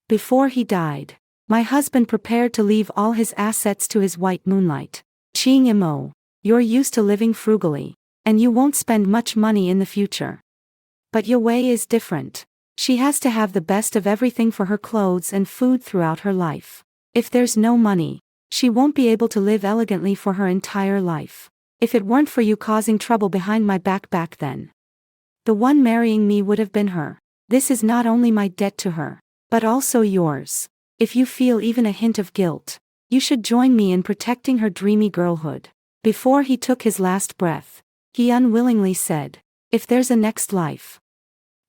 Before he died, my husband prepared to leave all his assets to his white moonlight. Ching Imo, you're used to living frugally, and you won't spend much money in the future. But Yue is different. She has to have the best of everything for her clothes and food throughout her life. If there's no money, she won't be able to live elegantly for her entire life. If it weren't for you causing trouble behind my back then, the one marrying me would have been her. This is not only my debt to her, but also yours. If you feel even a hint of guilt, you should join me in protecting her dreamy girlhood. Before he took his last breath, he unwillingly said, if there's a next life,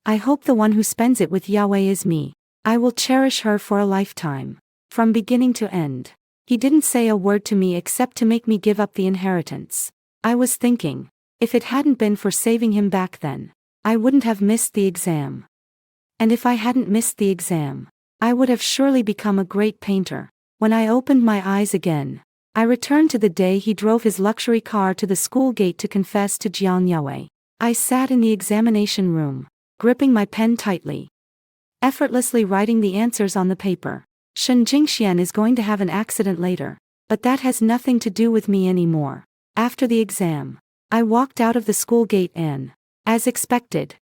I hope the one who spends it with Yahweh is me. I will cherish her for a lifetime. From beginning to end. He didn't say a word to me except to make me give up the inheritance. I was thinking, if it hadn't been for saving him back then, I wouldn't have missed the exam. And if I hadn't missed the exam, I would have surely become a great painter. When I opened my eyes again, I returned to the day he drove his luxury car to the school gate to confess to Jiang Yahweh. I sat in the examination room, gripping my pen tightly, effortlessly writing the answers on the paper. Shen Jingxian is going to have an accident later, but that has nothing to do with me anymore. After the exam, I walked out of the school gate and, as expected,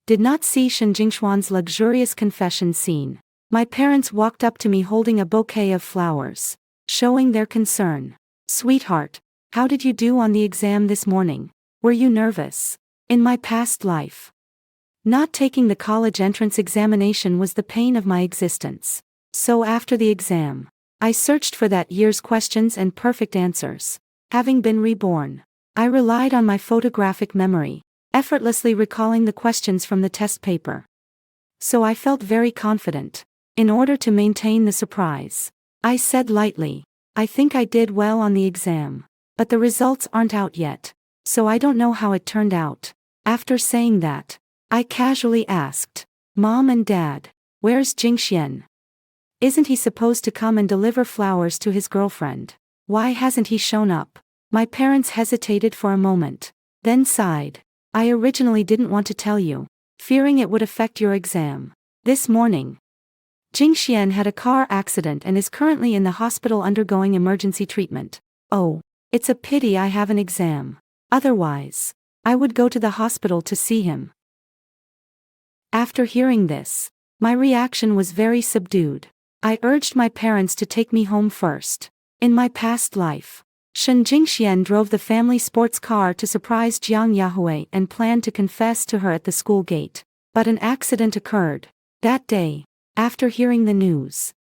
did not see Shen Jingxuan's luxurious confession scene. My parents walked up to me holding a bouquet of flowers, showing their concern. Sweetheart, how did you do on the exam this morning? Were you nervous? In my past life, not taking the college entrance examination was the pain of my existence. So after the exam, I searched for that year's questions and perfect answers. Having been reborn, I relied on my photographic memory, effortlessly recalling the questions from the test paper. So I felt very confident. In order to maintain the surprise, I said lightly, I think I did well on the exam, but the results aren't out yet, so I don't know how it turned out. After saying that, I casually asked, Mom and Dad, where's Jingxian? Isn't he supposed to come and deliver flowers to his girlfriend? Why hasn't he shown up? My parents hesitated for a moment, then sighed. I originally didn't want to tell you, fearing it would affect your exam. This morning, Jingxian had a car accident and is currently in the hospital undergoing emergency treatment. Oh, it's a pity I have an exam. Otherwise, I would go to the hospital to see him. After hearing this, my reaction was very subdued. I urged my parents to take me home first. In my past life, Shen Jingxian drove the family sports car to surprise Jiang Yahweh and planned to confess to her at the school gate. But an accident occurred. That day, after hearing the news,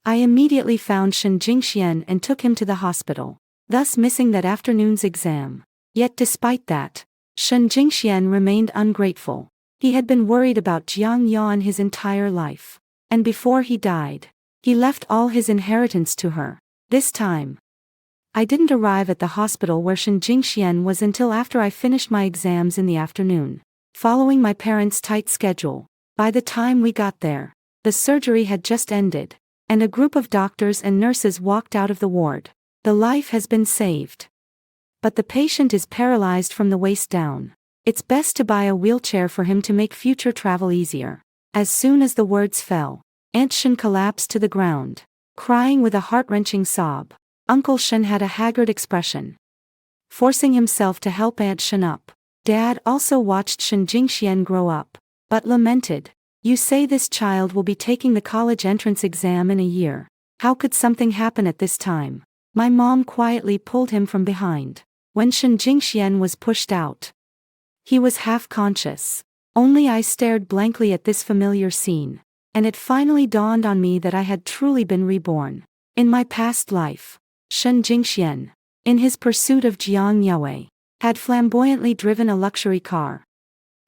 I immediately found Shen Jingxian and took him to the hospital, thus missing that afternoon's exam. Yet despite that, Shen Jingxian remained ungrateful. He had been worried about Jiang Yan his entire life. And before he died, he left all his inheritance to her. This time, I didn't arrive at the hospital where Shen Jingxian was until after I finished my exams in the afternoon. Following my parents' tight schedule, by the time we got there, the surgery had just ended, and a group of doctors and nurses walked out of the ward. The life has been saved, but the patient is paralyzed from the waist down. It's best to buy a wheelchair for him to make future travel easier. As soon as the words fell, Aunt Shen collapsed to the ground, crying with a heart-wrenching sob. Uncle Shen had a haggard expression, forcing himself to help Aunt Shen up. Dad also watched Shen Jingxian grow up, but lamented, You say this child will be taking the college entrance exam in a year. How could something happen at this time? My mom quietly pulled him from behind. When Shen Jingxian was pushed out, he was half-conscious. Only I stared blankly at this familiar scene, and it finally dawned on me that I had truly been reborn. In my past life, Shen Jingxian, in his pursuit of Jiang Yahweh, had flamboyantly driven a luxury car,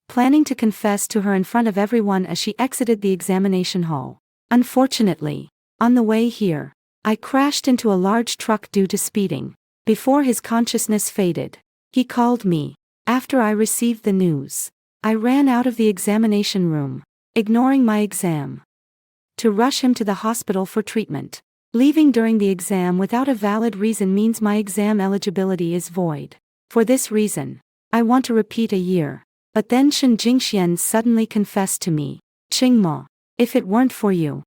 planning to confess to her in front of everyone as she exited the examination hall. Unfortunately, on the way here, I crashed into a large truck due to speeding. Before his consciousness faded, he called me. After I received the news, I ran out of the examination room, ignoring my exam, to rush him to the hospital for treatment. Leaving during the exam without a valid reason means my exam eligibility is void. For this reason, I want to repeat a year. But then Shen Jingxian suddenly confessed to me, Qingma, if it weren't for you,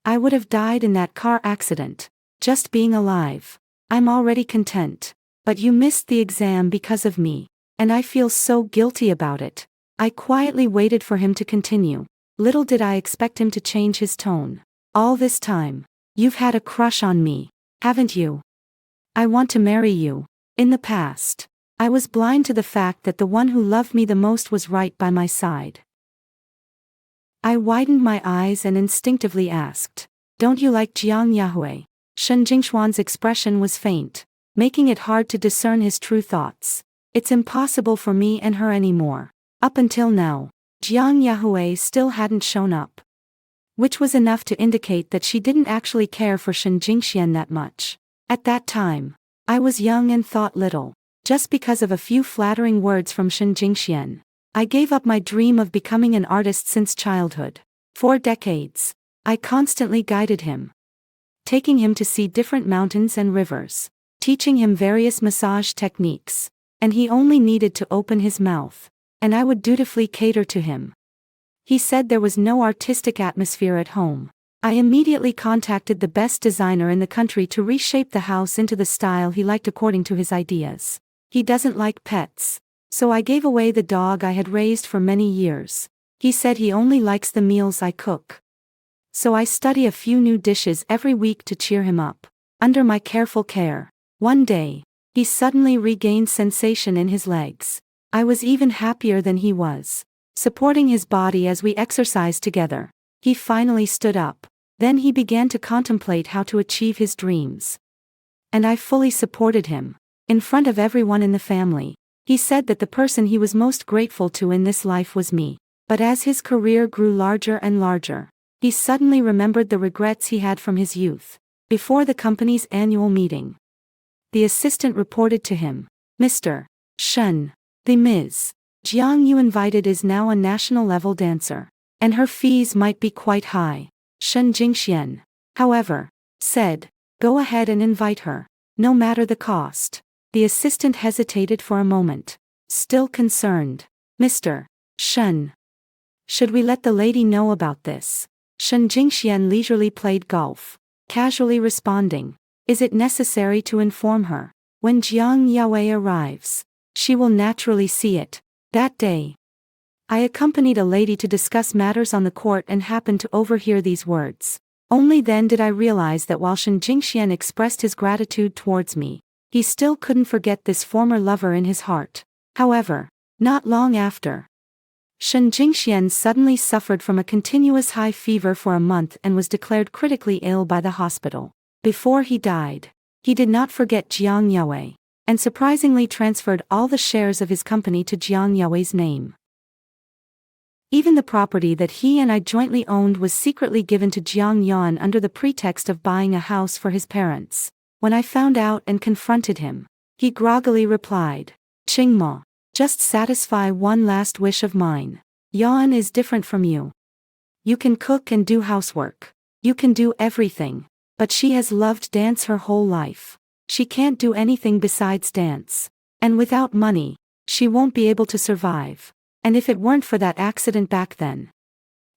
I would have died in that car accident. Just being alive. I'm already content. But you missed the exam because of me. And I feel so guilty about it. I quietly waited for him to continue. Little did I expect him to change his tone. All this time. You've had a crush on me, haven't you? I want to marry you. In the past. I was blind to the fact that the one who loved me the most was right by my side. I widened my eyes and instinctively asked, "Don't you like Jiang Yahue?" Shen Jingxuan's expression was faint, making it hard to discern his true thoughts. It's impossible for me and her anymore. Up until now, Jiang Yahue still hadn't shown up. Which was enough to indicate that she didn't actually care for Shen Jingxian that much. At that time, I was young and thought little. Just because of a few flattering words from Shen Jingxian, I gave up my dream of becoming an artist since childhood. 4 decades. I constantly guided him. Taking him to see different mountains and rivers. Teaching him various massage techniques. And he only needed to open his mouth. And I would dutifully cater to him. He said there was no artistic atmosphere at home. I immediately contacted the best designer in the country to reshape the house into the style he liked according to his ideas. He doesn't like pets. So I gave away the dog I had raised for many years. He said he only likes the meals I cook. So I study a few new dishes every week to cheer him up. Under my careful care. One day, he suddenly regained sensation in his legs. I was even happier than he was. Supporting his body as we exercised together. He finally stood up. Then he began to contemplate how to achieve his dreams. And I fully supported him. In front of everyone in the family. He said that the person he was most grateful to in this life was me. But as his career grew larger and larger, he suddenly remembered the regrets he had from his youth. Before the company's annual meeting, the assistant reported to him, "Mr. Shen, the Ms. Jiang you invited is now a national-level dancer, and her fees might be quite high." Shen Jingxian, however, said, "Go ahead and invite her, no matter the cost." The assistant hesitated for a moment, still concerned. "Mr. Shen, should we let the lady know about this?" Shen Jingxian leisurely played golf, casually responding, "Is it necessary to inform her? When Jiang Yahweh arrives, she will naturally see it." That day, I accompanied a lady to discuss matters on the court and happened to overhear these words. Only then did I realize that while Shen Jingxian expressed his gratitude towards me, he still couldn't forget this former lover in his heart. However, not long after, Shen Jingxian suddenly suffered from a continuous high fever for a month and was declared critically ill by the hospital. Before he died, he did not forget Jiang Yahweh, and surprisingly transferred all the shares of his company to Jiang Yahweh's name. Even the property that he and I jointly owned was secretly given to Jiang Yan under the pretext of buying a house for his parents. When I found out and confronted him, he groggily replied, "Qingma, just satisfy one last wish of mine. Yan is different from you. You can cook and do housework. You can do everything, but she has loved dance her whole life. She can't do anything besides dance. And without money, she won't be able to survive. And if it weren't for that accident back then,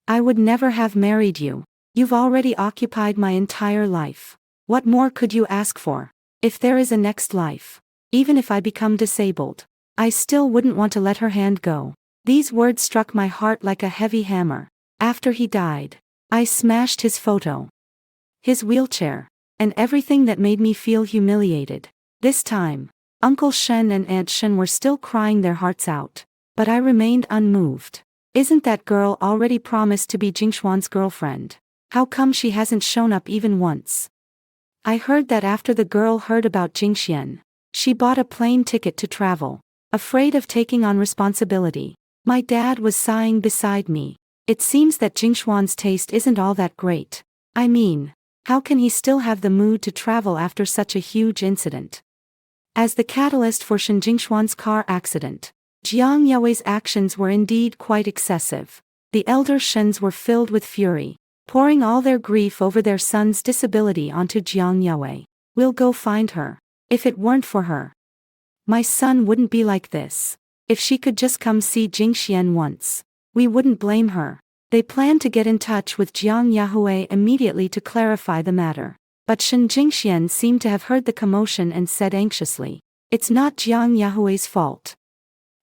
I would never have married you. You've already occupied my entire life. What more could you ask for? If there is a next life, even if I become disabled, I still wouldn't want to let her hand go." These words struck my heart like a heavy hammer. After he died, I smashed his photo, his wheelchair, and everything that made me feel humiliated. This time, Uncle Shen and Aunt Shen were still crying their hearts out, but I remained unmoved. Isn't that girl already promised to be Jingxuan's girlfriend? How come she hasn't shown up even once? I heard that after the girl heard about Jingxian, she bought a plane ticket to travel, afraid of taking on responsibility. My dad was sighing beside me. It seems that Jingxuan's taste isn't all that great. I mean, how can he still have the mood to travel after such a huge incident? As the catalyst for Shen Jingxuan's car accident, Jiang Yahweh's actions were indeed quite excessive. The elder Shens were filled with fury, pouring all their grief over their son's disability onto Jiang Yahweh. "We'll go find her. If it weren't for her, my son wouldn't be like this. If she could just come see Jingxian once, we wouldn't blame her. They planned to get in touch with Jiang Yahui immediately to clarify the matter. But Shen Jingxian seemed to have heard the commotion and said anxiously, "It's not Jiang Yahui's fault.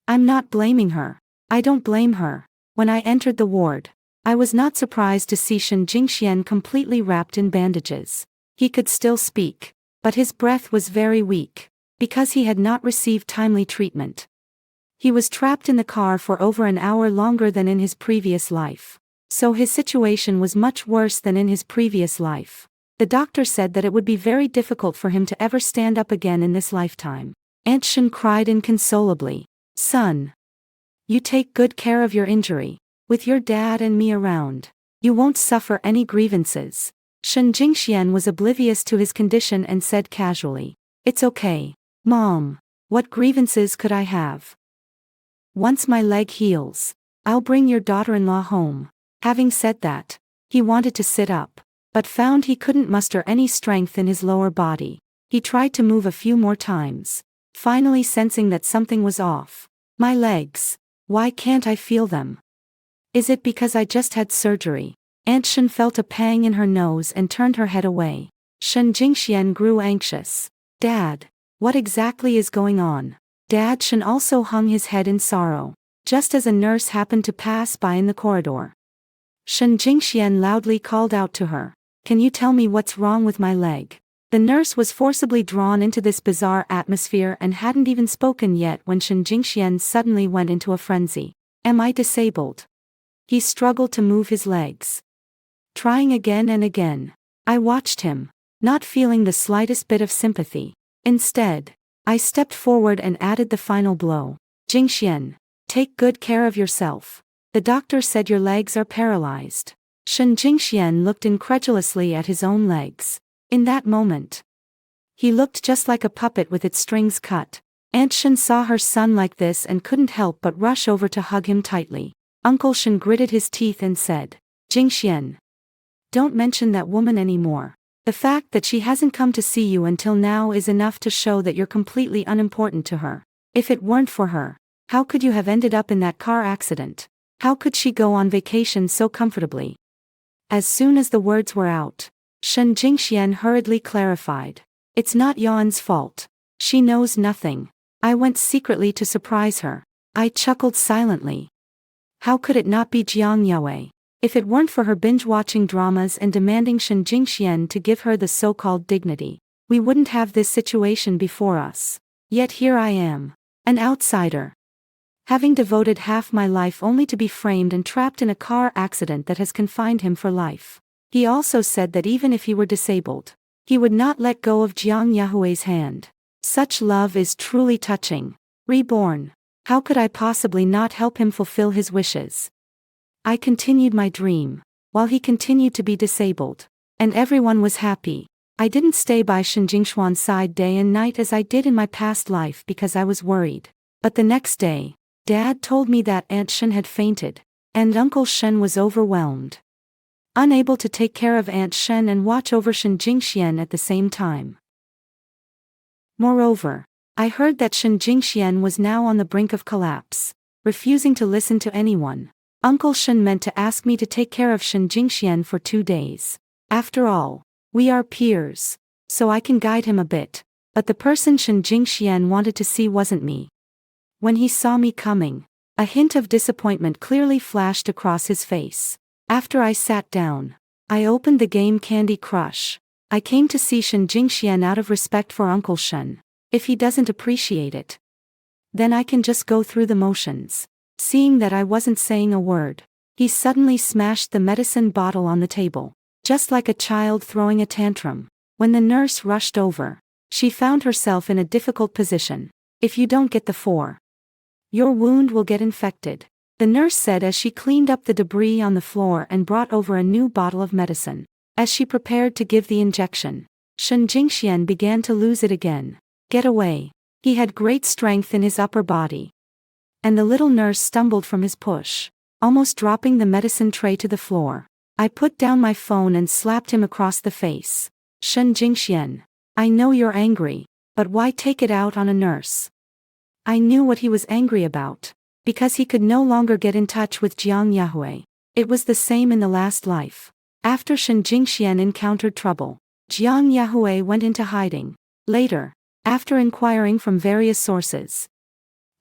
I'm not blaming her. I don't blame her." When I entered the ward, I was not surprised to see Shen Jingxian completely wrapped in bandages. He could still speak, but his breath was very weak, because he had not received timely treatment. He was trapped in the car for over an hour longer than in his previous life. So his situation was much worse than in his previous life. The doctor said that it would be very difficult for him to ever stand up again in this lifetime. Aunt Shen cried inconsolably, "Son, you take good care of your injury. With your dad and me around, you won't suffer any grievances." Shen Jingxian was oblivious to his condition and said casually, "It's okay, Mom. What grievances could I have? Once my leg heals, I'll bring your daughter-in-law home." Having said that, he wanted to sit up, but found he couldn't muster any strength in his lower body. He tried to move a few more times, finally sensing that something was off. "My legs, why can't I feel them? Is it because I just had surgery?" Aunt Shen felt a pang in her nose and turned her head away. Shen Jingxian grew anxious. "Dad, what exactly is going on?" Dad Shen also hung his head in sorrow, just as a nurse happened to pass by in the corridor. Shen Jingxian loudly called out to her, "Can you tell me what's wrong with my leg?" The nurse was forcibly drawn into this bizarre atmosphere and hadn't even spoken yet when Shen Jingxian suddenly went into a frenzy. "Am I disabled?" He struggled to move his legs, trying again and again. I watched him, not feeling the slightest bit of sympathy. Instead, I stepped forward and added the final blow. "Jingxian, take good care of yourself. The doctor said your legs are paralyzed." Shen Jingxian looked incredulously at his own legs. In that moment, he looked just like a puppet with its strings cut. Aunt Shen saw her son like this and couldn't help but rush over to hug him tightly. Uncle Shen gritted his teeth and said, "Jingxian, don't mention that woman anymore. The fact that she hasn't come to see you until now is enough to show that you're completely unimportant to her. If it weren't for her, how could you have ended up in that car accident? How could she go on vacation so comfortably?" As soon as the words were out, Shen Jingxian hurriedly clarified, "It's not Yuan's fault. She knows nothing. I went secretly to surprise her." I chuckled silently. How could it not be Jiang Yahui? If it weren't for her binge-watching dramas and demanding Shen Jingxian to give her the so-called dignity, we wouldn't have this situation before us. Yet here I am, an outsider, having devoted half my life only to be framed and trapped in a car accident that has confined him for life. He also said that even if he were disabled, he would not let go of Jiang Yahui's hand. Such love is truly touching. Reborn. How could I possibly not help him fulfill his wishes? I continued my dream, while he continued to be disabled. And everyone was happy. I didn't stay by Shen Jingxuan's side day and night as I did in my past life because I was worried. But the next day, Dad told me that Aunt Shen had fainted, and Uncle Shen was overwhelmed, unable to take care of Aunt Shen and watch over Shen Jingxian at the same time. Moreover, I heard that Shen Jingxian was now on the brink of collapse, refusing to listen to anyone. Uncle Shen meant to ask me to take care of Shen Jingxian for 2 days. After all, we are peers, so I can guide him a bit, but the person Shen Jingxian wanted to see wasn't me. When he saw me coming, a hint of disappointment clearly flashed across his face. After I sat down, I opened the game Candy Crush. I came to see Shen Jingxian out of respect for Uncle Shen. If he doesn't appreciate it, then I can just go through the motions. Seeing that I wasn't saying a word, he suddenly smashed the medicine bottle on the table, just like a child throwing a tantrum. When the nurse rushed over, she found herself in a difficult position. "If you don't get the 4, your wound will get infected," the nurse said as she cleaned up the debris on the floor and brought over a new bottle of medicine. As she prepared to give the injection, Shen Jingxian began to lose it again. "Get away." He had great strength in his upper body, and the little nurse stumbled from his push, almost dropping the medicine tray to the floor. I put down my phone and slapped him across the face. "Shen Jingxian, I know you're angry, but why take it out on a nurse?" I knew what he was angry about, because he could no longer get in touch with Jiang Yahui. It was the same in the last life. After Shen Jingxian encountered trouble, Jiang Yahui went into hiding. Later, after inquiring from various sources,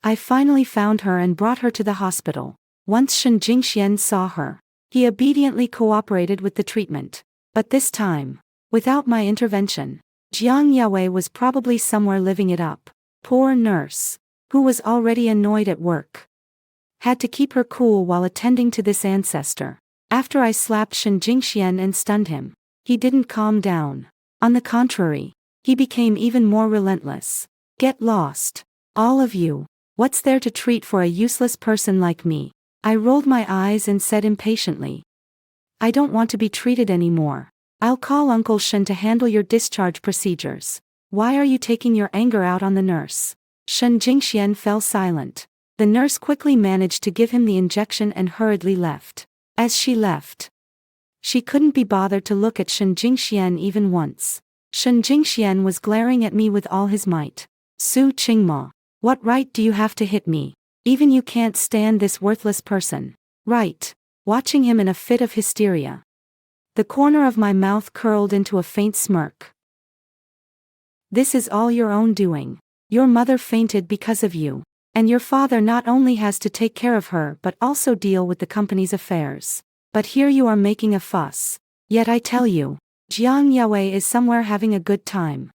I finally found her and brought her to the hospital. Once Shen Jingxian saw her, he obediently cooperated with the treatment. But this time, without my intervention, Jiang Yahui was probably somewhere living it up. Poor nurse, who was already annoyed at work, had to keep her cool while attending to this ancestor. After I slapped Shen Jingxian and stunned him, he didn't calm down. On the contrary, he became even more relentless. Get lost, all of you. What's there to treat for a useless person like me? I rolled my eyes and said impatiently, I don't want to be treated anymore. I'll call Uncle Shen to handle your discharge procedures. Why are you taking your anger out on the nurse? Shen Jingxian fell silent. The nurse quickly managed to give him the injection and hurriedly left. As she left, she couldn't be bothered to look at Shen Jingxian even once. Shen Jingxian was glaring at me with all his might. Su Qingma, what right do you have to hit me? Even you can't stand this worthless person. Right. Watching him in a fit of hysteria, the corner of my mouth curled into a faint smirk. This is all your own doing. Your mother fainted because of you. And your father not only has to take care of her but also deal with the company's affairs. But here you are making a fuss. Yet I tell you, Jiang Yahui is somewhere having a good time.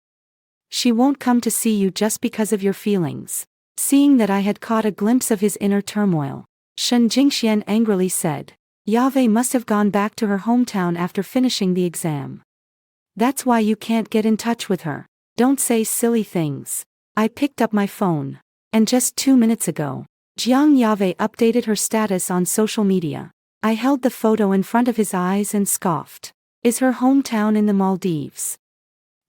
She won't come to see you just because of your feelings. Seeing that I had caught a glimpse of his inner turmoil, Shen Jingxian angrily said, Yahui must have gone back to her hometown after finishing the exam. That's why you can't get in touch with her. Don't say silly things. I picked up my phone. And just 2 minutes ago, Jiang Yahui updated her status on social media. I held the photo in front of his eyes and scoffed. Is her hometown in the Maldives?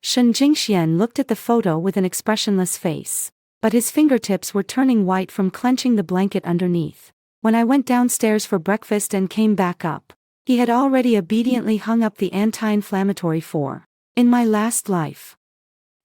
Shen Jingxian looked at the photo with an expressionless face, but his fingertips were turning white from clenching the blanket underneath. When I went downstairs for breakfast and came back up, he had already obediently hung up the anti-inflammatory for. In my last life,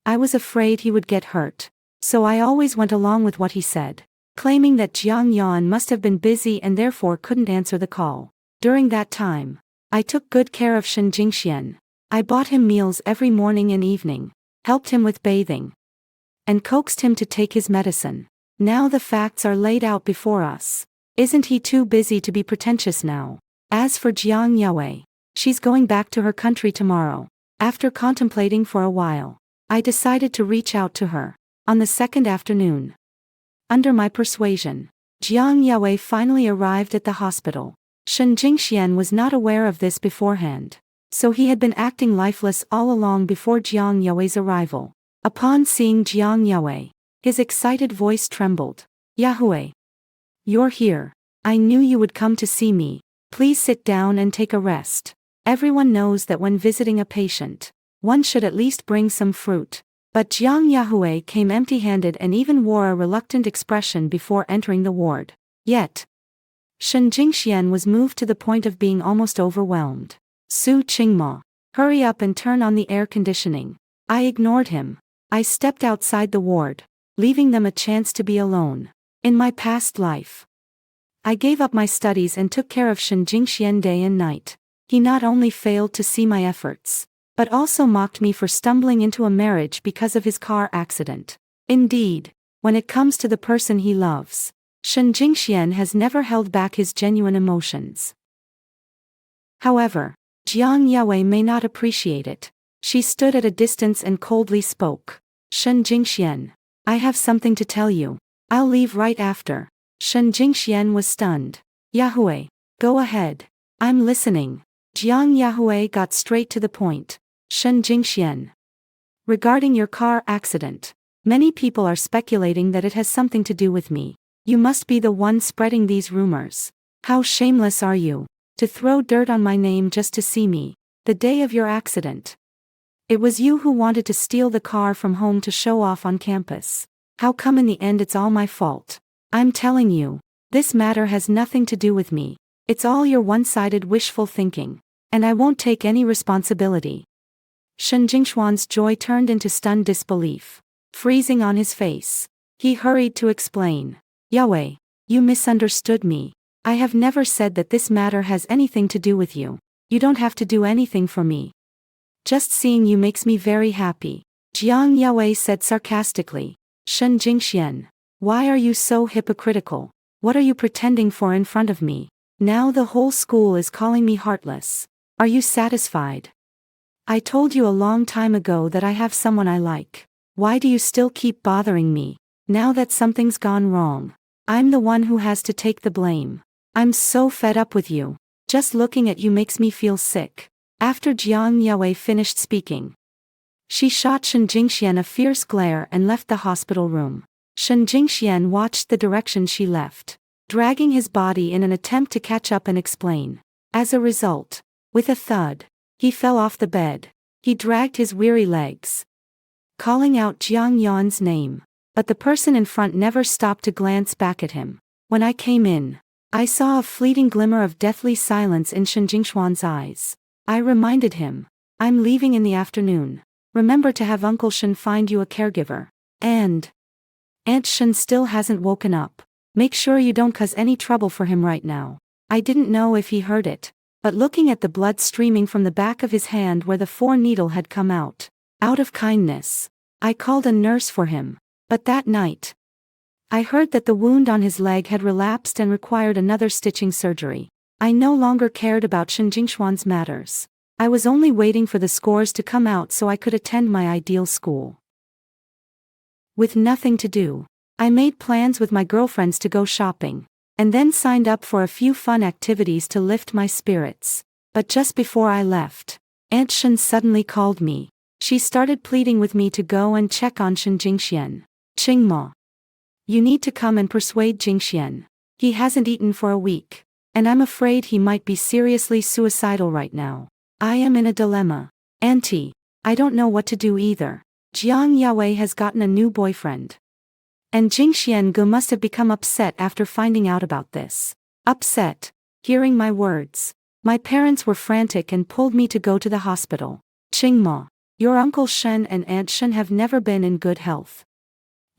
I was afraid he would get hurt, so I always went along with what he said, claiming that Jiang Yan must have been busy and therefore couldn't answer the call. During that time, I took good care of Shen Jingxian. I bought him meals every morning and evening, helped him with bathing, and coaxed him to take his medicine. Now the facts are laid out before us. Isn't he too busy to be pretentious now? As for Jiang Yahui, she's going back to her country tomorrow. After contemplating for a while, I decided to reach out to her. On the second afternoon, under my persuasion, Jiang Yahui finally arrived at the hospital. Shen Jingxian was not aware of this beforehand, so he had been acting lifeless all along before Jiang Yahui's arrival. Upon seeing Jiang Yahui, his excited voice trembled. Yahui, you're here. I knew you would come to see me. Please sit down and take a rest. Everyone knows that when visiting a patient, one should at least bring some fruit. But Jiang Yahui came empty-handed and even wore a reluctant expression before entering the ward. Yet, Shen Jingxian was moved to the point of being almost overwhelmed. Su Qingma, hurry up and turn on the air conditioning. I ignored him. I stepped outside the ward, leaving them a chance to be alone. In my past life, I gave up my studies and took care of Shen Jingxian day and night. He not only failed to see my efforts, but also mocked me for stumbling into a marriage because of his car accident. Indeed, when it comes to the person he loves, Shen Jingxian has never held back his genuine emotions. However, Jiang Yahui may not appreciate it. She stood at a distance and coldly spoke. Shen Jingxian, I have something to tell you. I'll leave right after. Shen Jingxian was stunned. Yahui, go ahead. I'm listening. Jiang Yahui got straight to the point. Shen Jingxian, regarding your car accident, many people are speculating that it has something to do with me. You must be the one spreading these rumors. How shameless are you, to throw dirt on my name just to see me, the day of your accident. It was you who wanted to steal the car from home to show off on campus. How come in the end it's all my fault? I'm telling you, this matter has nothing to do with me. It's all your one-sided wishful thinking, and I won't take any responsibility. Shen Jingxuan's joy turned into stunned disbelief. Freezing on his face, he hurried to explain. Yahui, you misunderstood me. I have never said that this matter has anything to do with you. You don't have to do anything for me. Just seeing you makes me very happy, Jiang Yaowei said sarcastically. Shen Jingxian, why are you so hypocritical? What are you pretending for in front of me? Now the whole school is calling me heartless. Are you satisfied? I told you a long time ago that I have someone I like. Why do you still keep bothering me? Now that something's gone wrong, I'm the one who has to take the blame. I'm so fed up with you. Just looking at you makes me feel sick. After Jiang Yaowei finished speaking, she shot Shen Jingxian a fierce glare and left the hospital room. Shen Jingxian watched the direction she left, dragging his body in an attempt to catch up and explain. As a result, with a thud, he fell off the bed. He dragged his weary legs, calling out Jiang Yan's name. But the person in front never stopped to glance back at him. When I came in, I saw a fleeting glimmer of deathly silence in Shen Jingxuan's eyes. I reminded him, I'm leaving in the afternoon. Remember to have Uncle Shen find you a caregiver. And Aunt Shen still hasn't woken up. Make sure you don't cause any trouble for him right now. I didn't know if he heard it, but looking at the blood streaming from the back of his hand where the 4 needle had come out of kindness, I called a nurse for him. But that night, I heard that the wound on his leg had relapsed and required another stitching surgery. I no longer cared about Shen Jingxuan's matters. I was only waiting for the scores to come out so I could attend my ideal school. With nothing to do, I made plans with my girlfriends to go shopping, and then signed up for a few fun activities to lift my spirits. But just before I left, Aunt Shen suddenly called me. She started pleading with me to go and check on Shen Jingxian. Qingma, you need to come and persuade Jingxian. He hasn't eaten for a week, and I'm afraid he might be seriously suicidal right now. I am in a dilemma. Auntie, I don't know what to do either. Jiang Yaowei has gotten a new boyfriend. And Jingxian Gu must have become upset after finding out about this. Upset, hearing my words. My parents were frantic and pulled me to go to the hospital. Qingma, your Uncle Shen and Aunt Shen have never been in good health.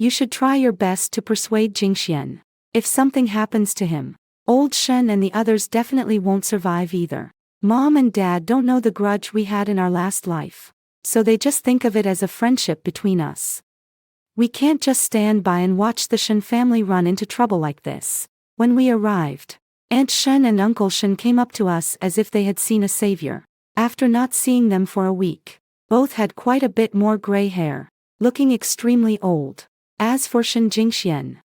You should try your best to persuade Jingxian. If something happens to him, old Shen and the others definitely won't survive either. Mom and Dad don't know the grudge we had in our last life, so they just think of it as a friendship between us. We can't just stand by and watch the Shen family run into trouble like this. When we arrived, Aunt Shen and Uncle Shen came up to us as if they had seen a savior. After not seeing them for a week, both had quite a bit more gray hair, looking extremely old. As for Shen Jingxian,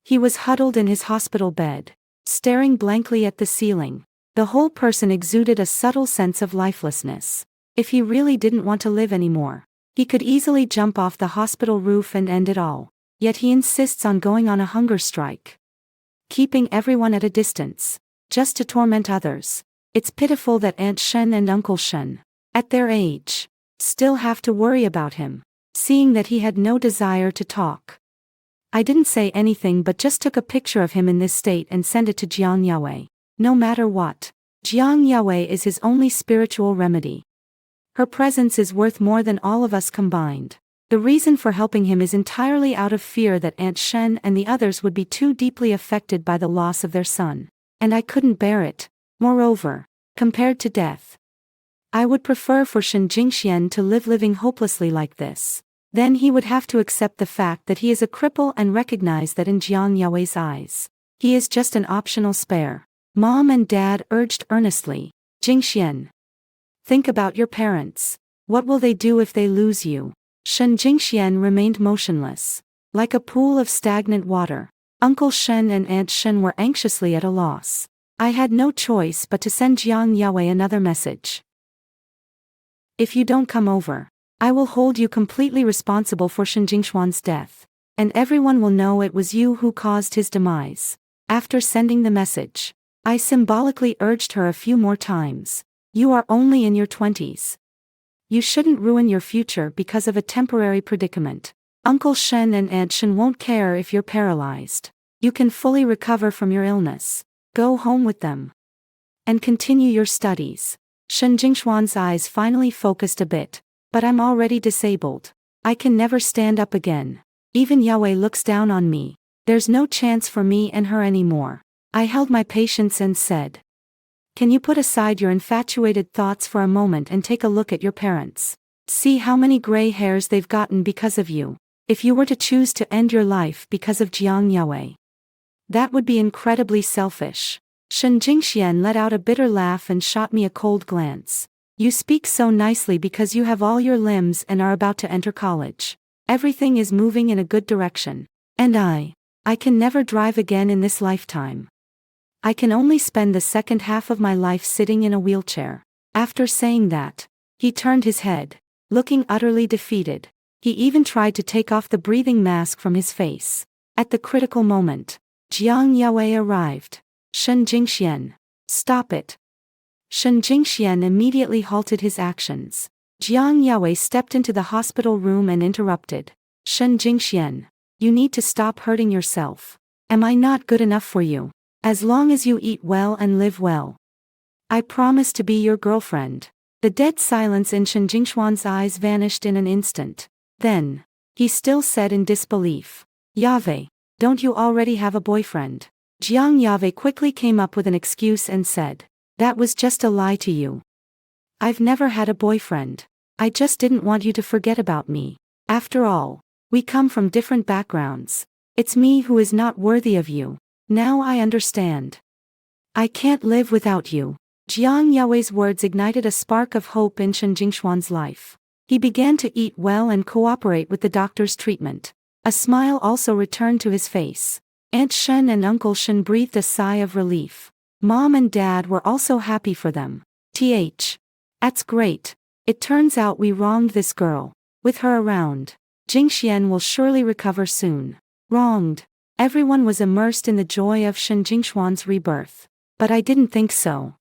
he was huddled in his hospital bed, staring blankly at the ceiling. The whole person exuded a subtle sense of lifelessness. If he really didn't want to live anymore, he could easily jump off the hospital roof and end it all. Yet he insists on going on a hunger strike, keeping everyone at a distance, just to torment others. It's pitiful that Aunt Shen and Uncle Shen, at their age, still have to worry about him, seeing that he had no desire to talk. I didn't say anything but just took a picture of him in this state and sent it to Jiang Yaowei. No matter what, Jiang Yaowei is his only spiritual remedy. Her presence is worth more than all of us combined. The reason for helping him is entirely out of fear that Aunt Shen and the others would be too deeply affected by the loss of their son. And I couldn't bear it. Moreover, compared to death, I would prefer for Shen Jingxian to live living hopelessly like this. Then he would have to accept the fact that he is a cripple and recognize that in Jiang Yaowei's eyes, he is just an optional spare. Mom and Dad urged earnestly. Jingxian, think about your parents. What will they do if they lose you? Shen Jingxian remained motionless, like a pool of stagnant water. Uncle Shen and Aunt Shen were anxiously at a loss. I had no choice but to send Jiang Yaowei another message. If you don't come over, I will hold you completely responsible for Shen Jingxuan's death, and everyone will know it was you who caused his demise. After sending the message, I symbolically urged her a few more times. You are only in your 20s. You shouldn't ruin your future because of a temporary predicament. Uncle Shen and Aunt Shen won't care if you're paralyzed. You can fully recover from your illness. Go home with them and continue your studies. Shen Jingxuan's eyes finally focused a bit. But I'm already disabled. I can never stand up again. Even Yaowei looks down on me. There's no chance for me and her anymore. I held my patience and said, "Can you put aside your infatuated thoughts for a moment and take a look at your parents? See how many gray hairs they've gotten because of you. If you were to choose to end your life because of Jiang Yue, that would be incredibly selfish." Shen Jingxian let out a bitter laugh and shot me a cold glance. "You speak so nicely because you have all your limbs and are about to enter college. Everything is moving in a good direction. And I can never drive again in this lifetime. I can only spend the second half of my life sitting in a wheelchair." After saying that, he turned his head, looking utterly defeated. He even tried to take off the breathing mask from his face. At the critical moment, Jiang Yue arrived. "Shen Jingxian, stop it." Shen Jingxian immediately halted his actions. Jiang Yue stepped into the hospital room and interrupted. "Shen Jingxian, you need to stop hurting yourself. Am I not good enough for you? As long as you eat well and live well, I promise to be your girlfriend." The dead silence in Shen Jingxuan's eyes vanished in an instant. Then, he still said in disbelief, "Yave, don't you already have a boyfriend?" Jiang Yave quickly came up with an excuse and said, "That was just a lie to you. I've never had a boyfriend. I just didn't want you to forget about me. After all, we come from different backgrounds. It's me who is not worthy of you. Now I understand. I can't live without you." Jiang Yue's words ignited a spark of hope in Shen Jingxuan's life. He began to eat well and cooperate with the doctor's treatment. A smile also returned to his face. Aunt Shen and Uncle Shen breathed a sigh of relief. Mom and Dad were also happy for them. That's great. It turns out we wronged this girl. With her around, Jingxian will surely recover soon. Wronged. Everyone was immersed in the joy of Shen Jingxuan's rebirth. But I didn't think so.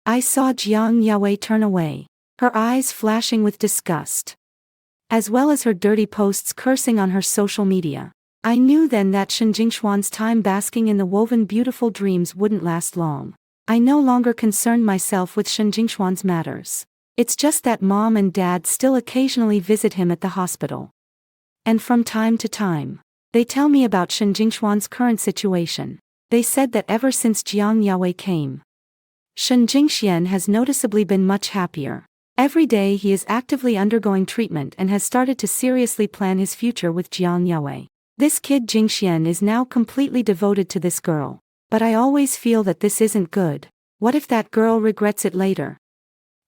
I saw Jiang Yue turn away, her eyes flashing with disgust, as well as her dirty posts cursing on her social media. I knew then that Shen Jingxuan's time basking in the woven beautiful dreams wouldn't last long. I no longer concerned myself with Shen Jingxuan's matters. It's just that Mom and Dad still occasionally visit him at the hospital. And from time to time, they tell me about Shen Jingxuan's current situation. They said that ever since Jiang Yue came, Shen Jingxian has noticeably been much happier. Every day he is actively undergoing treatment and has started to seriously plan his future with Jiang Yue. This kid Jingxian is now completely devoted to this girl. But I always feel that this isn't good. What if that girl regrets it later?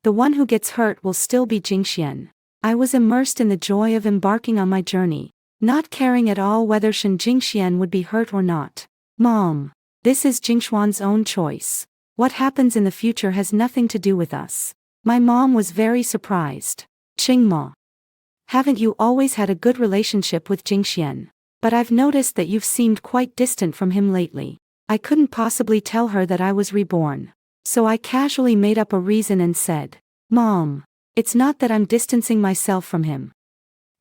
The one who gets hurt will still be Jingxian. I was immersed in the joy of embarking on my journey, not caring at all whether Shen Jingxian would be hurt or not. Mom, this is Jingxuan's own choice. What happens in the future has nothing to do with us. My mom was very surprised. Qingma, haven't you always had a good relationship with Jingxian? But I've noticed that you've seemed quite distant from him lately. I couldn't possibly tell her that I was reborn. So I casually made up a reason and said, "Mom, it's not that I'm distancing myself from him.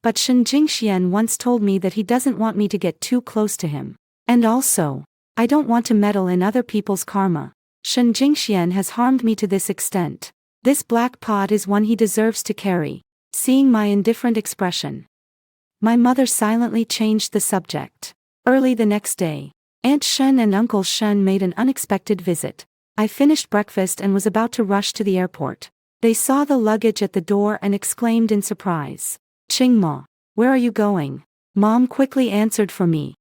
But Shen Jingxian once told me that he doesn't want me to get too close to him. And also, I don't want to meddle in other people's karma. Shen Jingxian has harmed me to this extent. This black pot is one he deserves to carry." Seeing my indifferent expression, my mother silently changed the subject. Early the next day, Aunt Shen and Uncle Shen made an unexpected visit. I finished breakfast and was about to rush to the airport. They saw the luggage at the door and exclaimed in surprise, "Qingma, where are you going?" Mom quickly answered for me.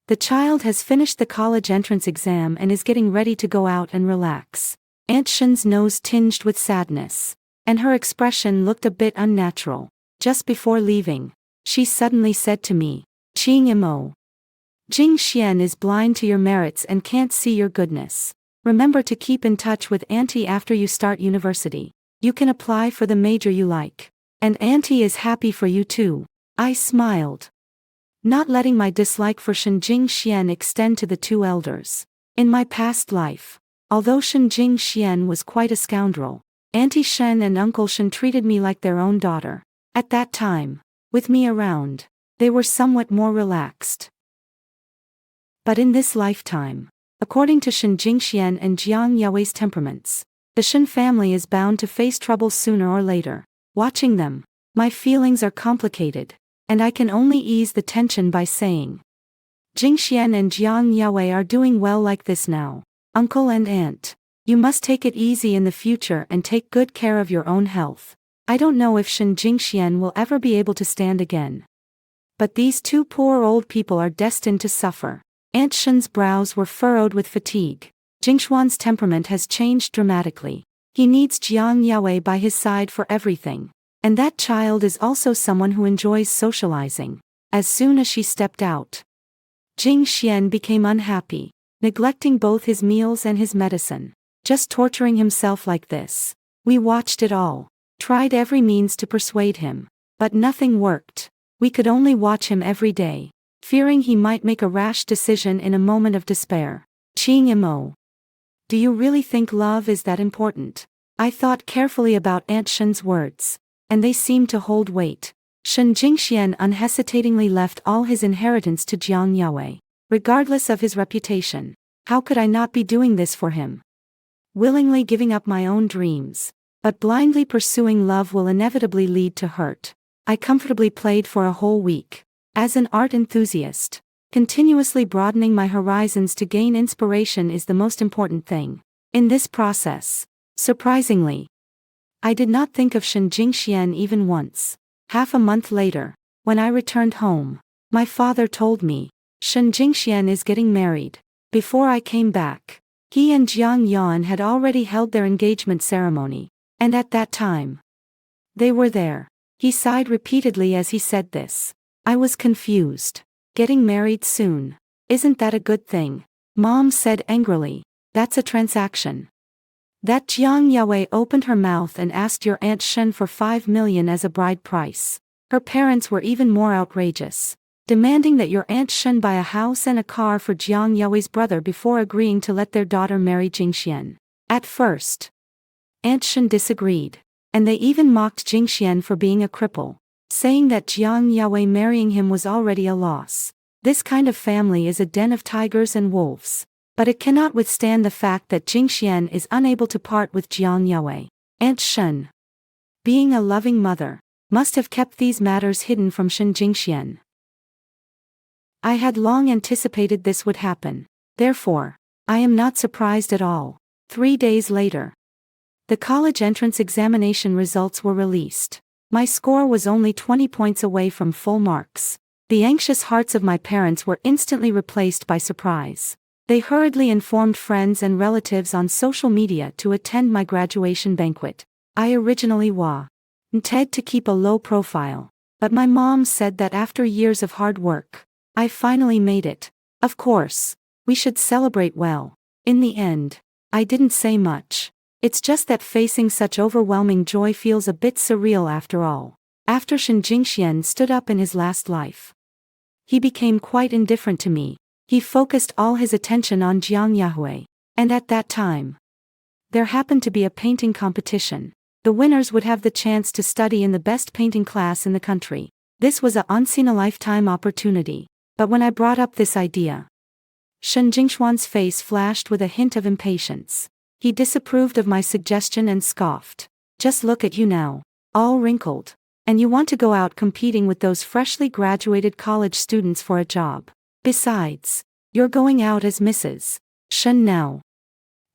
"The child has finished the college entrance exam and is getting ready to go out and relax." Aunt Shen's nose tinged with sadness, and her expression looked a bit unnatural. Just before leaving, she suddenly said to me, "Qingmo, Jingxian is blind to your merits and can't see your goodness. Remember to keep in touch with Auntie after you start university. You can apply for the major you like. And Auntie is happy for you too." I smiled, not letting my dislike for Shen Jingxian extend to the two elders. In my past life, although Shen Jingxian was quite a scoundrel, Auntie Shen and Uncle Shen treated me like their own daughter. At that time, with me around, they were somewhat more relaxed. But in this lifetime, according to Shen Jingxian and Jiang Yue's temperaments, the Shen family is bound to face trouble sooner or later. Watching them, my feelings are complicated, and I can only ease the tension by saying, Jingxian and Jiang Yue are doing well like this now. Uncle and aunt. You must take it easy in the future and take good care of your own health. I don't know if Shen Jingxian will ever be able to stand again. But these two poor old people are destined to suffer. Aunt Shen's brows were furrowed with fatigue. Jingshuan's temperament has changed dramatically. He needs Jiang Yue by his side for everything. And that child is also someone who enjoys socializing. As soon as she stepped out, Jing Xian became unhappy, neglecting both his meals and his medicine. Just torturing himself like this. We watched it all. Tried every means to persuade him. But nothing worked. We could only watch him every day, fearing he might make a rash decision in a moment of despair. Qing Imo. Do you really think love is that important? I thought carefully about Aunt Shen's words, and they seemed to hold weight. Shen Jingxian unhesitatingly left all his inheritance to Jiang Yue. Regardless of his reputation, how could I not be doing this for him? Willingly giving up my own dreams, but blindly pursuing love will inevitably lead to hurt. I comfortably played for a whole week. As an art enthusiast, continuously broadening my horizons to gain inspiration is the most important thing. In this process, surprisingly, I did not think of Shen Jingxian even once. Half a month later, when I returned home, my father told me, Shen Jingxian is getting married. Before I came back, he and Jiang Yan had already held their engagement ceremony, and at that time, they were there. He sighed repeatedly as he said this. I was confused. Getting married soon. Isn't that a good thing? Mom said angrily. That's a transaction. That Jiang Yue opened her mouth and asked your Aunt Shen for 5 million as a bride price. Her parents were even more outrageous, demanding that your Aunt Shen buy a house and a car for Jiang Yue's brother before agreeing to let their daughter marry Jingxian. At first, Aunt Shen disagreed, and they even mocked Jingxian for being a cripple, saying that Jiang Yue marrying him was already a loss. This kind of family is a den of tigers and wolves. But it cannot withstand the fact that Jingxian is unable to part with Jiang Yue. Aunt Shen, being a loving mother, must have kept these matters hidden from Shen Jingxian. I had long anticipated this would happen. Therefore, I am not surprised at all. 3 days later, the college entrance examination results were released. My score was only 20 points away from full marks. The anxious hearts of my parents were instantly replaced by surprise. They hurriedly informed friends and relatives on social media to attend my graduation banquet. I originally intended to keep a low profile, but my mom said that after years of hard work, I finally made it. Of course, we should celebrate well. In the end, I didn't say much. It's just that facing such overwhelming joy feels a bit surreal after all. After Shen Jingxian stood up in his last life, he became quite indifferent to me. He focused all his attention on Jiang Yue. And at that time, there happened to be a painting competition. The winners would have the chance to study in the best painting class in the country. This was a once-in-a-lifetime opportunity. But when I brought up this idea, Shen Jingshuan's face flashed with a hint of impatience. He disapproved of my suggestion and scoffed. Just look at you now, all wrinkled. And you want to go out competing with those freshly graduated college students for a job. Besides, you're going out as Mrs. Shen now.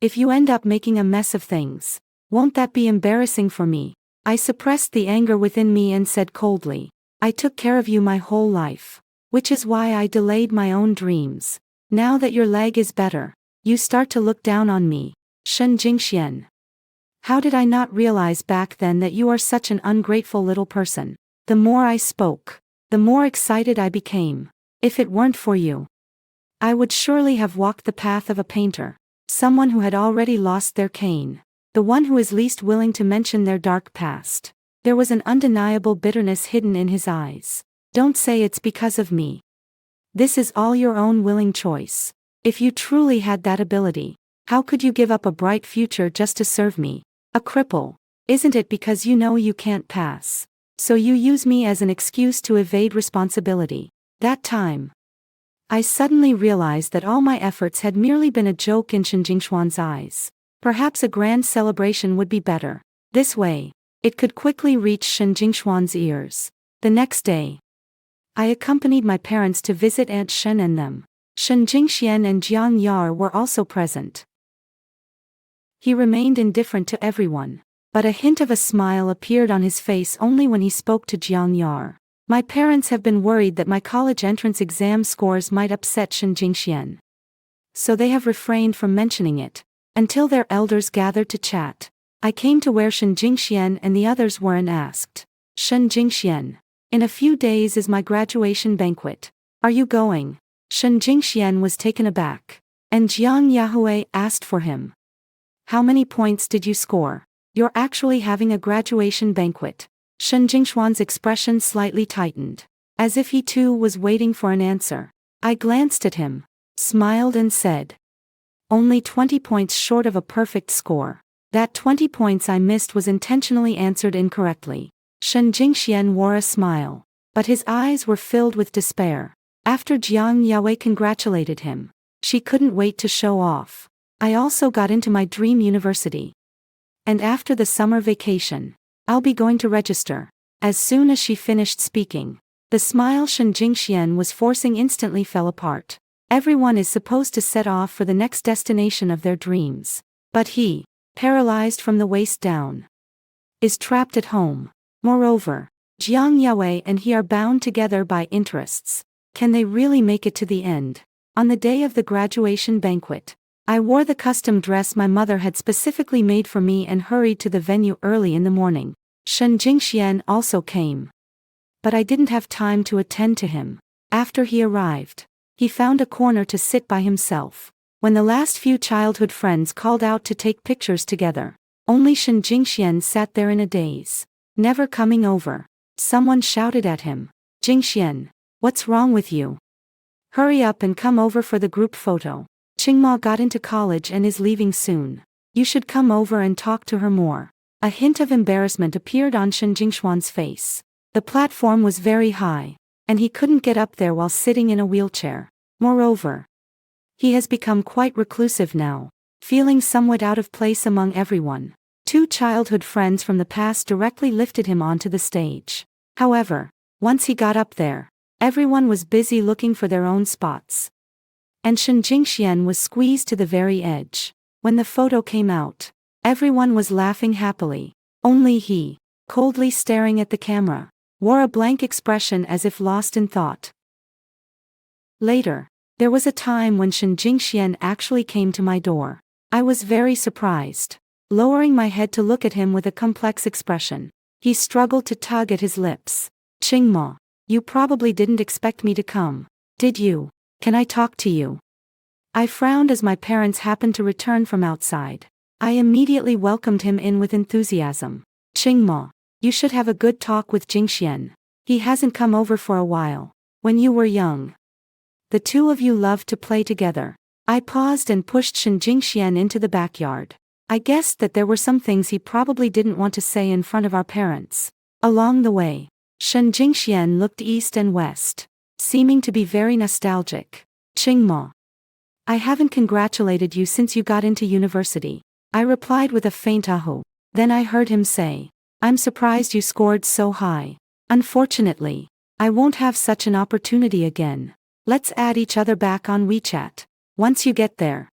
If you end up making a mess of things, won't that be embarrassing for me? I suppressed the anger within me and said coldly, I took care of you my whole life, which is why I delayed my own dreams. Now that your leg is better, you start to look down on me. Shen Jingxian. How did I not realize back then that you are such an ungrateful little person? The more I spoke, the more excited I became. If it weren't for you, I would surely have walked the path of a painter, someone who had already lost their cane, the one who is least willing to mention their dark past. There was an undeniable bitterness hidden in his eyes. Don't say it's because of me. This is all your own willing choice. If you truly had that ability, how could you give up a bright future just to serve me? A cripple. Isn't it because you know you can't pass? So you use me as an excuse to evade responsibility. That time, I suddenly realized that all my efforts had merely been a joke in Shen Jingshuan's eyes. Perhaps a grand celebration would be better. This way, it could quickly reach Shen Jingshuan's ears. The next day, I accompanied my parents to visit Aunt Shen and them. Shen Jingxian and Jiang Yar were also present. He remained indifferent to everyone, but a hint of a smile appeared on his face only when he spoke to Jiang Yar. My parents have been worried that my college entrance exam scores might upset Shen Jingxian, so they have refrained from mentioning it until their elders gathered to chat. I came to where Shen Jingxian and the others were and asked, Shen Jingxian, in a few days is my graduation banquet. Are you going? Shen Jingxian was taken aback, and Jiang Yahui asked for him. How many points did you score? You're actually having a graduation banquet. Shen Jingshuan's expression slightly tightened, as if he too was waiting for an answer. I glanced at him, smiled and said, only 20 points short of a perfect score. That 20 points I missed was intentionally answered incorrectly. Shen Jingxian wore a smile, but his eyes were filled with despair. After Jiang Yaoi congratulated him, she couldn't wait to show off. I also got into my dream university. And after the summer vacation, I'll be going to register. As soon as she finished speaking, the smile Shen Jingxian was forcing instantly fell apart. Everyone is supposed to set off for the next destination of their dreams. But he, paralyzed from the waist down, is trapped at home. Moreover, Jiang Yaoi and he are bound together by interests. Can they really make it to the end? On the day of the graduation banquet, I wore the custom dress my mother had specifically made for me and hurried to the venue early in the morning. Shen Jingxian also came, but I didn't have time to attend to him. After he arrived, he found a corner to sit by himself. When the last few childhood friends called out to take pictures together, only Shen Jingxian sat there in a daze, never coming over. Someone shouted at him, Jingxian, what's wrong with you? Hurry up and come over for the group photo. Qingma got into college and is leaving soon. You should come over and talk to her more. A hint of embarrassment appeared on Shen Jingshuan's face. The platform was very high, and he couldn't get up there while sitting in a wheelchair. Moreover, he has become quite reclusive now, feeling somewhat out of place among everyone. Two childhood friends from the past directly lifted him onto the stage. However, once he got up there, everyone was busy looking for their own spots. And Shen Jingxian was squeezed to the very edge. When the photo came out, everyone was laughing happily. Only he, coldly staring at the camera, wore a blank expression as if lost in thought. Later, there was a time when Shen Jingxian actually came to my door. I was very surprised. Lowering my head to look at him with a complex expression, he struggled to tug at his lips. Qingma, you probably didn't expect me to come, did you? Can I talk to you? I frowned as my parents happened to return from outside. I immediately welcomed him in with enthusiasm. Qingma, you should have a good talk with Jingxian. He hasn't come over for a while. When you were young, the two of you loved to play together. I paused and pushed Shen Jingxian into the backyard. I guessed that there were some things he probably didn't want to say in front of our parents. Along the way, Shen Jingxian looked east and west, seeming to be very nostalgic. Qingma, I haven't congratulated you since you got into university. I replied with a faint aho. Then I heard him say, I'm surprised you scored so high. Unfortunately, I won't have such an opportunity again. Let's add each other back on WeChat. Once you get there,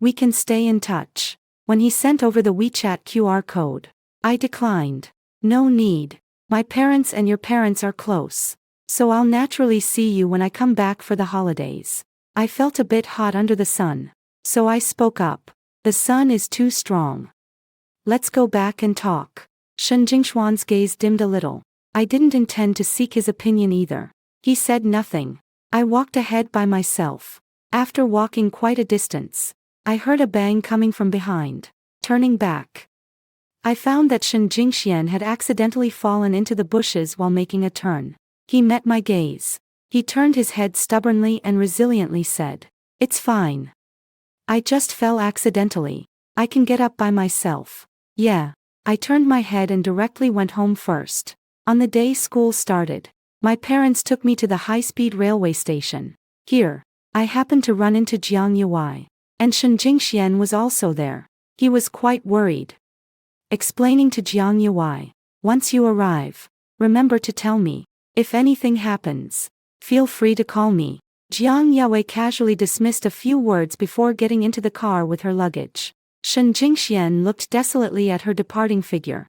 we can stay in touch. When he sent over the WeChat QR code, I declined. No need. My parents and your parents are close, so I'll naturally see you when I come back for the holidays. I felt a bit hot under the sun, so I spoke up. The sun is too strong. Let's go back and talk. Shen Jingshuan's gaze dimmed a little. I didn't intend to seek his opinion either. He said nothing. I walked ahead by myself. After walking quite a distance, I heard a bang coming from behind. Turning back, I found that Shen Jingxian had accidentally fallen into the bushes while making a turn. He met my gaze. He turned his head stubbornly and resiliently said, It's fine. I just fell accidentally. I can get up by myself. Yeah. I turned my head and directly went home first. On the day school started, my parents took me to the high-speed railway station. Here, I happened to run into Jiang Yuai, and Shen Jingxian was also there. He was quite worried. Explaining to Jiang Yuai, once you arrive, remember to tell me. If anything happens, feel free to call me. Jiang Yue casually dismissed a few words before getting into the car with her luggage. Shen Jingxian looked desolately at her departing figure,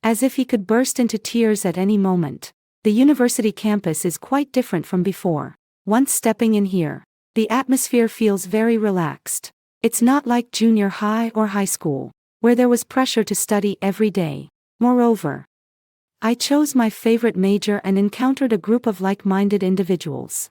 as if he could burst into tears at any moment. The university campus is quite different from before. Once stepping in here, the atmosphere feels very relaxed. It's not like junior high or high school, where there was pressure to study every day. Moreover, I chose my favorite major and encountered a group of like-minded individuals.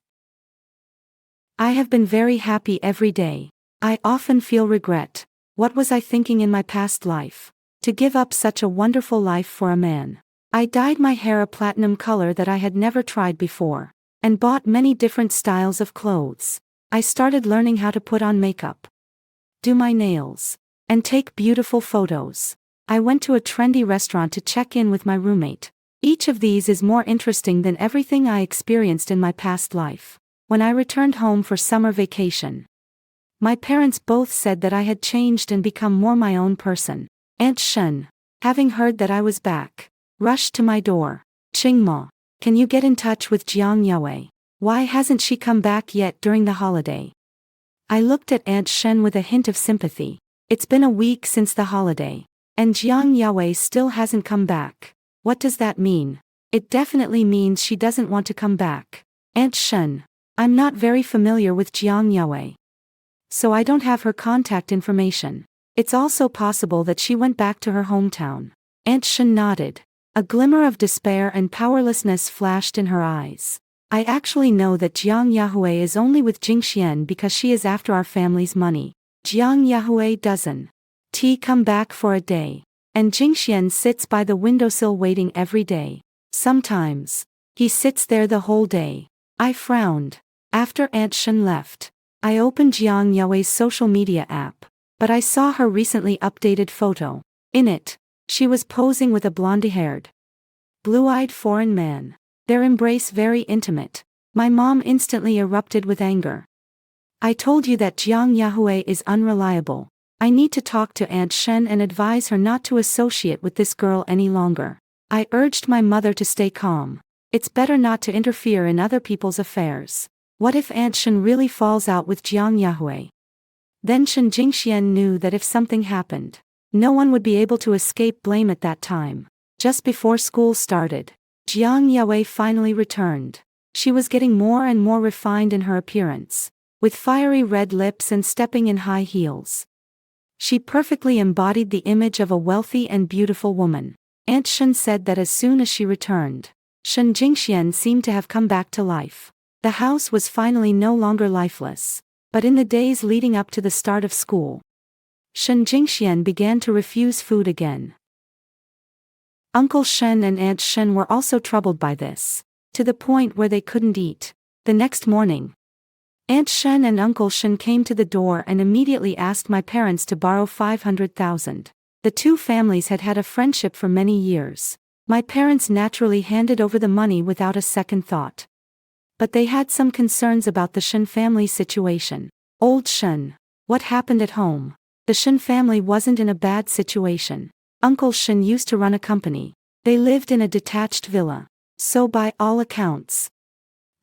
I have been very happy every day. I often feel regret. What was I thinking in my past life? To give up such a wonderful life for a man. I dyed my hair a platinum color that I had never tried before, and bought many different styles of clothes. I started learning how to put on makeup, do my nails, and take beautiful photos. I went to a trendy restaurant to check in with my roommate. Each of these is more interesting than everything I experienced in my past life. When I returned home for summer vacation, my parents both said that I had changed and become more my own person. Aunt Shen, having heard that I was back, rushed to my door. Qingma, can you get in touch with Jiang Yue? Why hasn't she come back yet during the holiday? I looked at Aunt Shen with a hint of sympathy. It's been a week since the holiday, and Jiang Yue still hasn't come back. What does that mean? It definitely means she doesn't want to come back. Aunt Shen, I'm not very familiar with Jiang Yue, so I don't have her contact information. It's also possible that she went back to her hometown. Aunt Shen nodded. A glimmer of despair and powerlessness flashed in her eyes. I actually know that Jiang Yahue is only with Jingxian because she is after our family's money. Jiang Yahue doesn't come back for a day, and Jingxian sits by the windowsill waiting every day. Sometimes, he sits there the whole day. I frowned. After Aunt Shen left, I opened Jiang Yue's social media app, but I saw her recently updated photo. In it, she was posing with a blonde-haired, blue-eyed foreign man, their embrace very intimate. My mom instantly erupted with anger. I told you that Jiang Yahue is unreliable. I need to talk to Aunt Shen and advise her not to associate with this girl any longer. I urged my mother to stay calm. It's better not to interfere in other people's affairs. What if Aunt Shen really falls out with Jiang Yahue? Then Shen Jingxian knew that if something happened, no one would be able to escape blame at that time. Just before school started, Jiang Yahue finally returned. She was getting more and more refined in her appearance, with fiery red lips and stepping in high heels. She perfectly embodied the image of a wealthy and beautiful woman. Aunt Shen said that as soon as she returned, Shen Jingxian seemed to have come back to life. The house was finally no longer lifeless. But in the days leading up to the start of school, Shen Jingxian began to refuse food again. Uncle Shen and Aunt Shen were also troubled by this, to the point where they couldn't eat. The next morning, Aunt Shen and Uncle Shen came to the door and immediately asked my parents to borrow 500,000. The two families had had a friendship for many years. My parents naturally handed over the money without a second thought. But they had some concerns about the Shen family situation. Old Shen, what happened at home? The Shen family wasn't in a bad situation. Uncle Shen used to run a company. They lived in a detached villa. So by all accounts,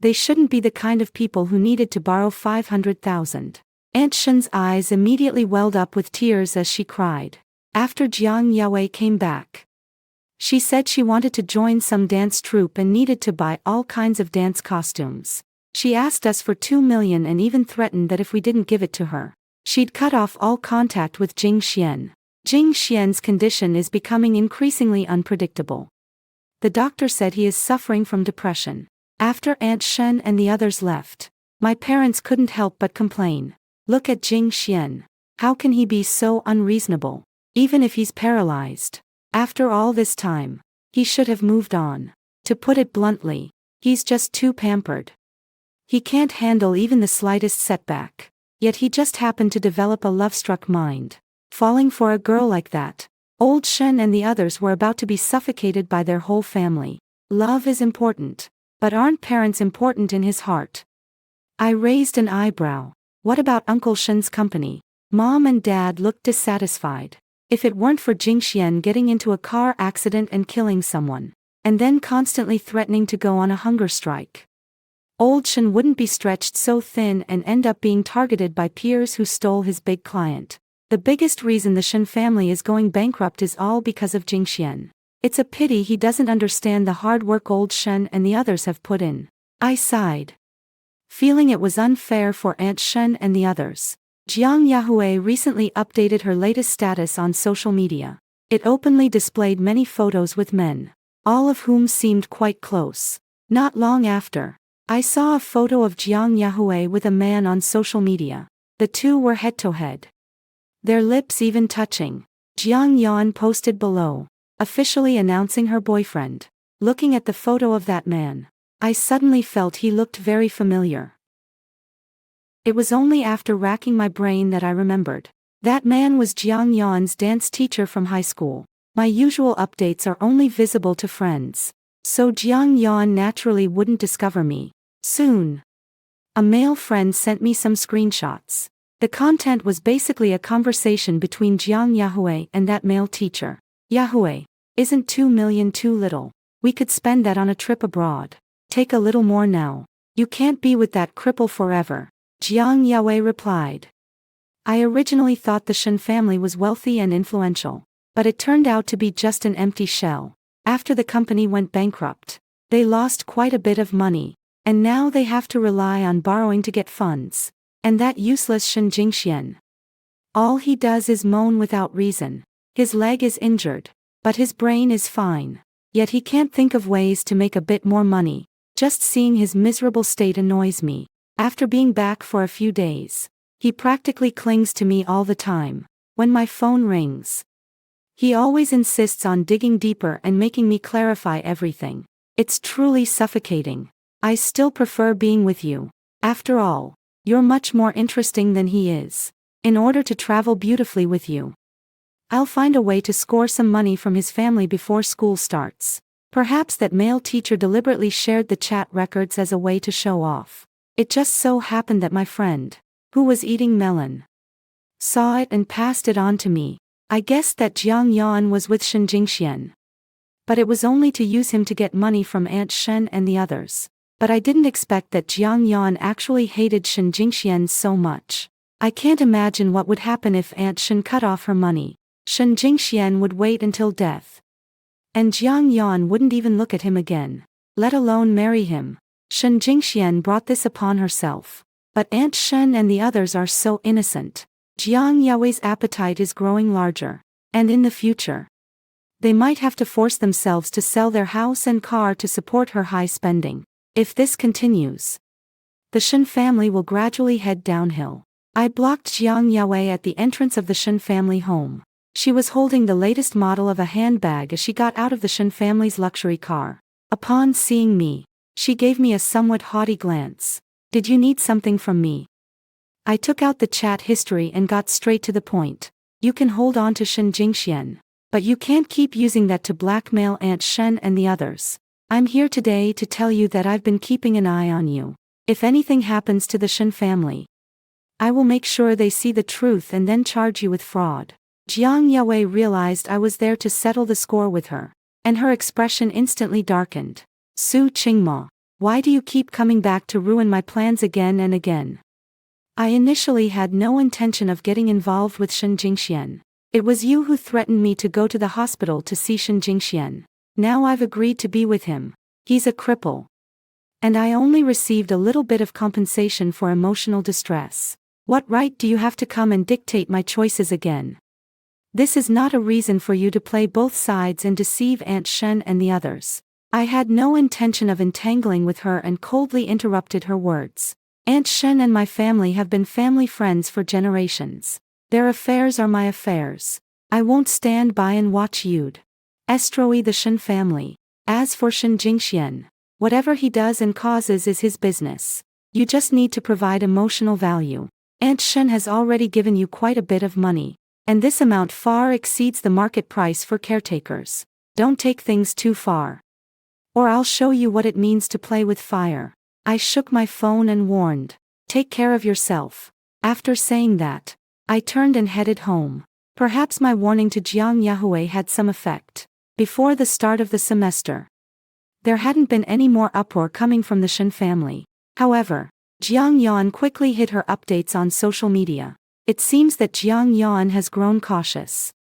they shouldn't be the kind of people who needed to borrow 500,000. Aunt Shen's eyes immediately welled up with tears as she cried. After Jiang Yahue came back, she said she wanted to join some dance troupe and needed to buy all kinds of dance costumes. She asked us for 2 million and even threatened that if we didn't give it to her, she'd cut off all contact with Jing Xian. Jing Xian's condition is becoming increasingly unpredictable. The doctor said he is suffering from depression. After Aunt Shen and the others left, my parents couldn't help but complain. Look at Jing Xian. How can he be so unreasonable? Even if he's paralyzed. After all this time, he should have moved on. To put it bluntly, he's just too pampered. He can't handle even the slightest setback. Yet he just happened to develop a love-struck mind. Falling for a girl like that, old Shen and the others were about to be suffocated by their whole family. Love is important, but aren't parents important in his heart? I raised an eyebrow. What about Uncle Shen's company? Mom and Dad looked dissatisfied. If it weren't for Jing Xian getting into a car accident and killing someone, and then constantly threatening to go on a hunger strike. Old Shen wouldn't be stretched so thin and end up being targeted by peers who stole his big client. The biggest reason the Shen family is going bankrupt is all because of Jingxian. It's a pity he doesn't understand the hard work old Shen and the others have put in. I sighed, feeling it was unfair for Aunt Shen and the others. Jiang Yahue recently updated her latest status on social media. It openly displayed many photos with men, all of whom seemed quite close. Not long after, I saw a photo of Jiang Yahue with a man on social media. The two were head-to-head, their lips even touching. Jiang Yan posted below, officially announcing her boyfriend. Looking at the photo of that man, I suddenly felt he looked very familiar. It was only after racking my brain that I remembered. That man was Jiang Yan's dance teacher from high school. My usual updates are only visible to friends, so Jiang Yan naturally wouldn't discover me. Soon, a male friend sent me some screenshots. The content was basically a conversation between Jiang Yahue and that male teacher. Yahue, isn't 2 million too little? We could spend that on a trip abroad. Take a little more now. You can't be with that cripple forever. Jiang Yahue replied. I originally thought the Shen family was wealthy and influential, but it turned out to be just an empty shell. After the company went bankrupt, they lost quite a bit of money, and now they have to rely on borrowing to get funds. And that useless Shen Jingxian. All he does is moan without reason. His leg is injured, but his brain is fine. Yet he can't think of ways to make a bit more money. Just seeing his miserable state annoys me. After being back for a few days, he practically clings to me all the time. When my phone rings, he always insists on digging deeper and making me clarify everything. It's truly suffocating. I still prefer being with you. After all, you're much more interesting than he is. In order to travel beautifully with you, I'll find a way to score some money from his family before school starts. Perhaps that male teacher deliberately shared the chat records as a way to show off. It just so happened that my friend, who was eating melon, saw it and passed it on to me. I guessed that Jiang Yan was with Shen Jingxian, but it was only to use him to get money from Aunt Shen and the others. But I didn't expect that Jiang Yan actually hated Shen Jingxian so much. I can't imagine what would happen if Aunt Shen cut off her money. Shen Jingxian would wait until death, and Jiang Yan wouldn't even look at him again, let alone marry him. Shen Jingxian brought this upon herself. But Aunt Shen and the others are so innocent. Jiang Yahue's appetite is growing larger, and in the future, they might have to force themselves to sell their house and car to support her high spending. If this continues, the Shen family will gradually head downhill. I blocked Jiang Yahue at the entrance of the Shen family home. She was holding the latest model of a handbag as she got out of the Shen family's luxury car. Upon seeing me, she gave me a somewhat haughty glance. Did you need something from me? I took out the chat history and got straight to the point. You can hold on to Shen Jingxian, but you can't keep using that to blackmail Aunt Shen and the others. I'm here today to tell you that I've been keeping an eye on you. If anything happens to the Shen family, I will make sure they see the truth and then charge you with fraud. Jiang Yahue realized I was there to settle the score with her, and her expression instantly darkened. Su Qingma, why do you keep coming back to ruin my plans again and again? I initially had no intention of getting involved with Shen Jingxian. It was you who threatened me to go to the hospital to see Shen Jingxian. Now I've agreed to be with him. He's a cripple, and I only received a little bit of compensation for emotional distress. What right do you have to come and dictate my choices again? This is not a reason for you to play both sides and deceive Aunt Shen and the others. I had no intention of entangling with her and coldly interrupted her words. Aunt Shen and my family have been family friends for generations. Their affairs are my affairs. I won't stand by and watch you'd destroy the Shen family. As for Shen Jingxian, whatever he does and causes is his business. You just need to provide emotional value. Aunt Shen has already given you quite a bit of money, and this amount far exceeds the market price for caretakers. Don't take things too far, or I'll show you what it means to play with fire. I shook my phone and warned, take care of yourself. After saying that, I turned and headed home. Perhaps my warning to Jiang Yahue had some effect. Before the start of the semester, There hadn't been any more uproar coming from the Shen family. However, Jiang Yan quickly hid her updates on social media. It seems that Jiang Yan has grown cautious,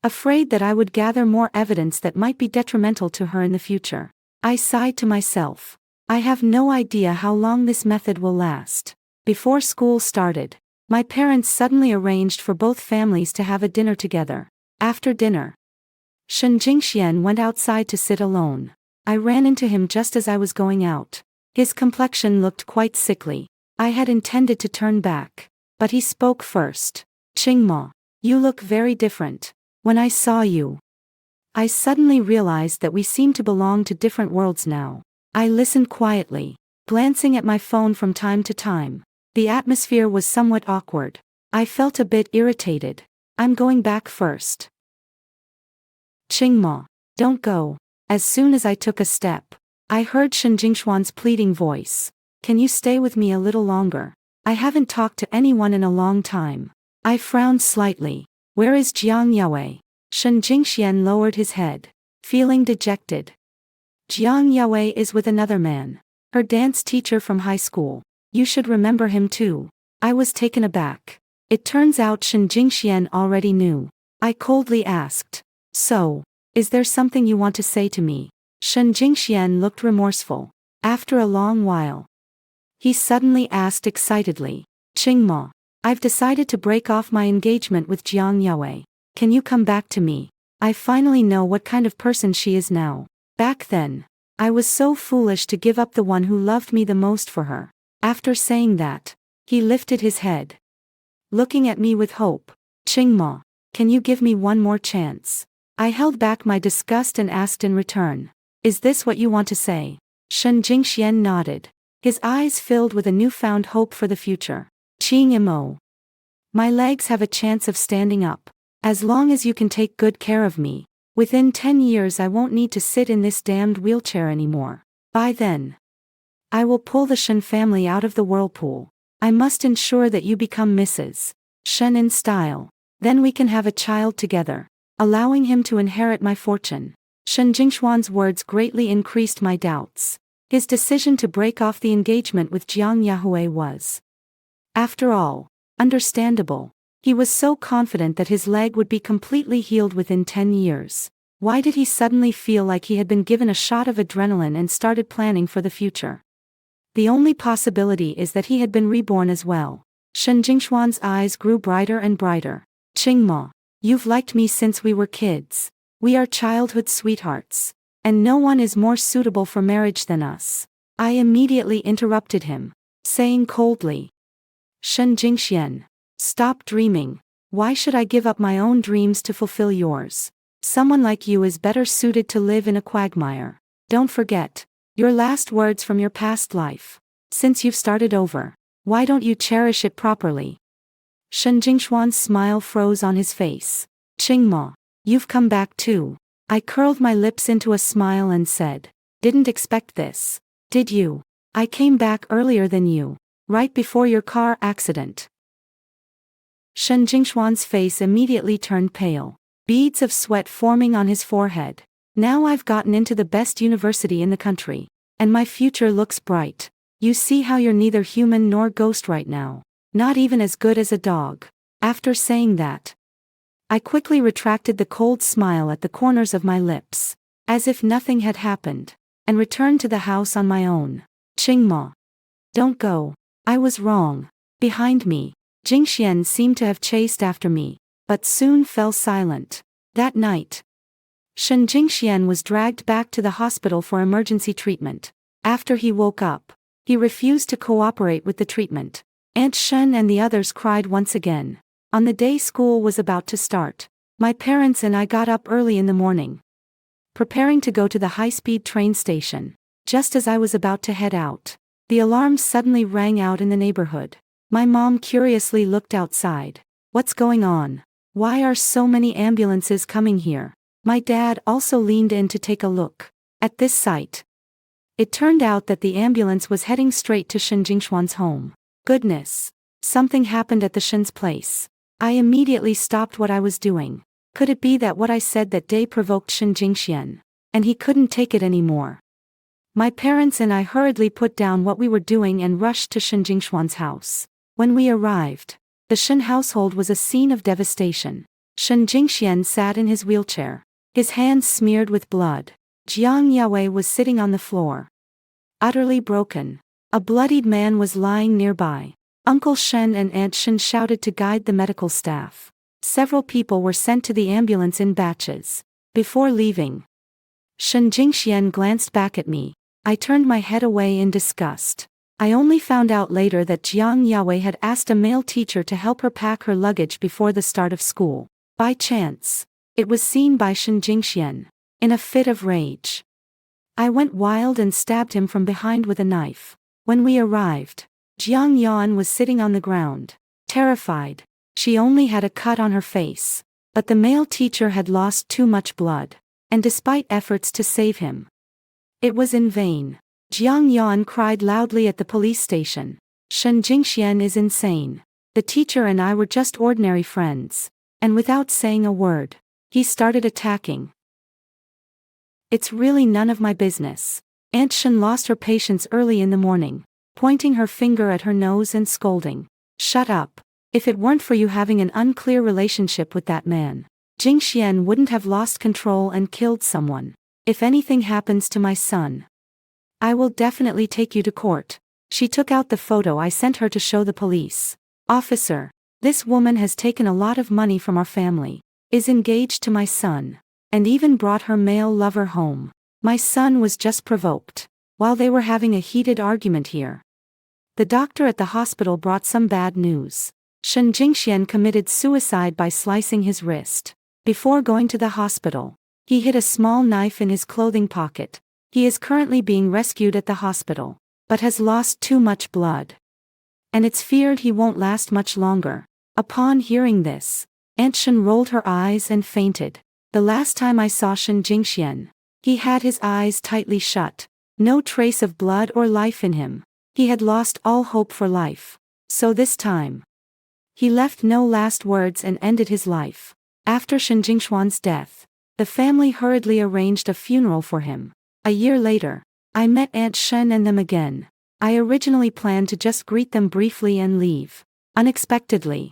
afraid that I would gather more evidence that might be detrimental to her in the future. I sighed to myself. I have no idea how long this method will last. Before school started, my parents suddenly arranged for both families to have a dinner together. After dinner, Shen Jingxian went outside to sit alone. I ran into him just as I was going out. His complexion looked quite sickly. I had intended to turn back, but he spoke first. Qingma, you look very different. When I saw you, I suddenly realized that we seem to belong to different worlds now. I listened quietly, glancing at my phone from time to time. The atmosphere was somewhat awkward. I felt a bit irritated. I'm going back first. Qingma, don't go. As soon as I took a step, I heard Shen Jingshuan's pleading voice. Can you stay with me a little longer? I haven't talked to anyone in a long time. I frowned slightly. Where is Jiang Yaowei? Shen Jingxian lowered his head, feeling dejected. Jiang Yaowei is with another man, her dance teacher from high school. You should remember him too. I was taken aback. It turns out Shen Jingxian already knew. I coldly asked, so, is there something you want to say to me? Shen Jingxian looked remorseful. After a long while, he suddenly asked excitedly, Qingma, I've decided to break off my engagement with Jiang Yaowei. Can you come back to me? I finally know what kind of person she is now. Back then, I was so foolish to give up the one who loved me the most for her. After saying that, he lifted his head, looking at me with hope. Qingma, can you give me one more chance? I held back my disgust and asked in return, is this what you want to say? Shen Jingxian nodded, his eyes filled with a newfound hope for the future. Qing Imo, my legs have a chance of standing up. As long as you can take good care of me, within 10 years I won't need to sit in this damned wheelchair anymore. By then, I will pull the Shen family out of the whirlpool. I must ensure that you become Mrs. Shen in style. Then we can have a child together, allowing him to inherit my fortune. Shen Jingshuan's words greatly increased my doubts. His decision to break off the engagement with Jiang Yaowei was, after all, understandable. He was so confident that his leg would be completely healed within 10 years. Why did he suddenly feel like he had been given a shot of adrenaline and started planning for the future? The only possibility is that he had been reborn as well. Shen Jingshuan's eyes grew brighter and brighter. Qingma, you've liked me since we were kids. We are childhood sweethearts. And no one is more suitable for marriage than us. I immediately interrupted him, saying coldly, Shen Jingxian, stop dreaming. Why should I give up my own dreams to fulfill yours? Someone like you is better suited to live in a quagmire. Don't forget your last words from your past life. Since you've started over, why don't you cherish it properly? Shen Jingshuan's smile froze on his face. Qingma, you've come back too. I curled my lips into a smile and said, didn't expect this. Did you? I came back earlier than you, right before your car accident. Shen Jingshuan's face immediately turned pale, beads of sweat forming on his forehead. Now I've gotten into the best university in the country, and my future looks bright. You see how you're neither human nor ghost right now, not even as good as a dog. After saying that, I quickly retracted the cold smile at the corners of my lips, as if nothing had happened, and returned to the house on my own. Qingma, don't go. I was wrong. Behind me, Jingxian seemed to have chased after me, but soon fell silent. That night, Shen Jingxian was dragged back to the hospital for emergency treatment. After he woke up, he refused to cooperate with the treatment. Aunt Shen and the others cried once again. On the day school was about to start, my parents and I got up early in the morning, preparing to go to the high-speed train station. Just as I was about to head out, the alarm suddenly rang out in the neighborhood. My mom curiously looked outside. What's going on? Why are so many ambulances coming here? My dad also leaned in to take a look. At this sight, it turned out that the ambulance was heading straight to Shen Jingshuan's home. Goodness! Something happened at the Shen's place. I immediately stopped what I was doing. Could it be that what I said that day provoked Shen Jingxian, and he couldn't take it anymore? My parents and I hurriedly put down what we were doing and rushed to Shen Jingshuan's house. When we arrived, the Shen household was a scene of devastation. Shen Jingxian sat in his wheelchair, his hands smeared with blood. Jiang Yawei was sitting on the floor, utterly broken. A bloodied man was lying nearby. Uncle Shen and Aunt Shen shouted to guide the medical staff. Several people were sent to the ambulance in batches. Before leaving, Shen Jingxian glanced back at me. I turned my head away in disgust. I only found out later that Jiang Yawei had asked a male teacher to help her pack her luggage before the start of school. By chance, it was seen by Shen Jingxian. In a fit of rage, I went wild and stabbed him from behind with a knife. When we arrived, Jiang Yan was sitting on the ground, terrified. She only had a cut on her face, but the male teacher had lost too much blood, and despite efforts to save him, it was in vain. Jiang Yan cried loudly at the police station. Shen Jingxian is insane. The teacher and I were just ordinary friends, and without saying a word, he started attacking. It's really none of my business. Aunt Shen lost her patience early in the morning, pointing her finger at her nose and scolding. Shut up. If it weren't for you having an unclear relationship with that man, Jingxian wouldn't have lost control and killed someone. If anything happens to my son, I will definitely take you to court. She took out the photo I sent her to show the police. Officer, this woman has taken a lot of money from our family, is engaged to my son, and even brought her male lover home. My son was just provoked, while they were having a heated argument here. The doctor at the hospital brought some bad news. Shen Jingxian committed suicide by slicing his wrist. Before going to the hospital, he hid a small knife in his clothing pocket. He is currently being rescued at the hospital, but has lost too much blood, and it's feared he won't last much longer. Upon hearing this, Aunt Shen rolled her eyes and fainted. The last time I saw Shen Jingxian, he had his eyes tightly shut, no trace of blood or life in him. He had lost all hope for life. So this time, he left no last words and ended his life. After Shen Jingshuan's death, the family hurriedly arranged a funeral for him. A year later, I met Aunt Shen and them again. I originally planned to just greet them briefly and leave. Unexpectedly,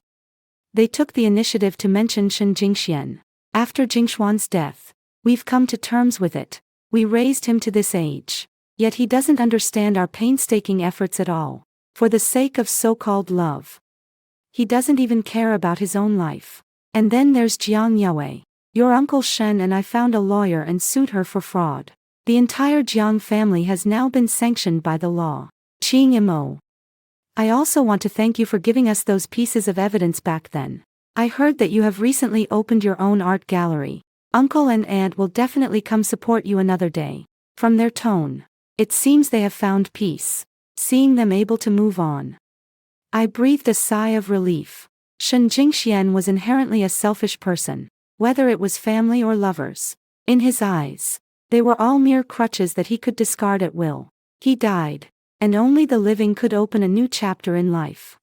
they took the initiative to mention Shen Jingxian. After Jingshuan's death, we've come to terms with it. We raised him to this age. Yet he doesn't understand our painstaking efforts at all. For the sake of so-called love, he doesn't even care about his own life. And then there's Jiang Yawei. Your uncle Shen and I found a lawyer and sued her for fraud. The entire Jiang family has now been sanctioned by the law. Qing Imo. I also want to thank you for giving us those pieces of evidence back then. I heard that you have recently opened your own art gallery. Uncle and aunt will definitely come support you another day. From their tone, it seems they have found peace. Seeing them able to move on, I breathed a sigh of relief. Shen Jingxian was inherently a selfish person, whether it was family or lovers. In his eyes, they were all mere crutches that he could discard at will. He died, and only the living could open a new chapter in life.